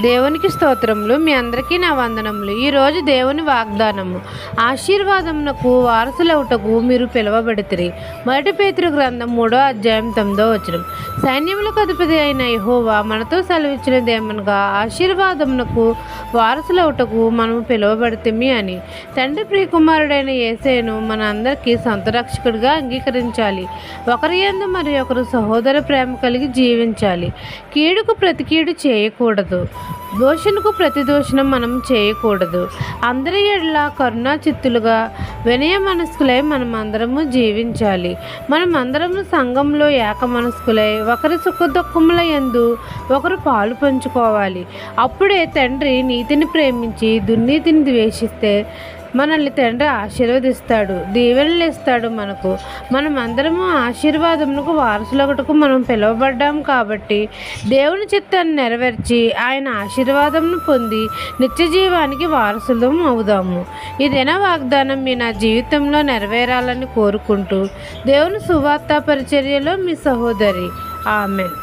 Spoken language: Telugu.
దేవునికి స్తోత్రములు. మీ అందరికీ నా వందనములు. ఈరోజు దేవుని వాగ్దానము. ఆశీర్వాదమునకు వారసులవుటకు మీరు పిలువబడితిరి. 1 పేతురు గ్రంథం 3వ అధ్యాయం 9వ వచనం. సైన్యములకు అధిపతి అయిన యెహోవా మనతో సెలవిచ్చినదేమనగా ఆశీర్వాదమునకు వారసులవుటకు మనము పిలువబడితిమి అని. తండ్రి ప్రియకుమారుడైన యేసయ్యను మన అందరికీ సొంత రక్షకుడిగా అంగీకరించాలి. ఒకరి యందు మరి ఒకరు సహోదర ప్రేమ కలిగి జీవించాలి. కీడుకు ప్రతి కీడు చేయకూడదు. దోషణకు ప్రతి దోషణం మనం చేయకూడదు. అందరి ఎడల కరుణా చిత్తులుగా వినయ మనస్కులై మనం అందరము జీవించాలి. మనం అందరము సంఘంలో ఏక మనస్కులై ఒకరి సుఖ దుఃఖముల యందు ఒకరు పాలు పంచుకోవాలి. అప్పుడే తండ్రి నీతిని ప్రేమించి దుర్నీతిని ద్వేషిస్తే మనల్ని తండ్రి ఆశీర్వదిస్తాడు, దీవెనలు ఇస్తాడు. మనం అందరము ఆశీర్వాదమునకు వారసులొకటకు మనం పిలువబడ్డాం కాబట్టి దేవుని చిత్తాన్ని నెరవేర్చి ఆయన ఆశీర్వాదమును పొంది నిత్య జీవానికి వారసులం అవుదాము. ఇదేనా వాగ్దానం మీ నా జీవితంలో నెరవేరాలని కోరుకుంటూ దేవుని సువార్త పరిచర్యలో మీ సహోదరి. ఆమెన్.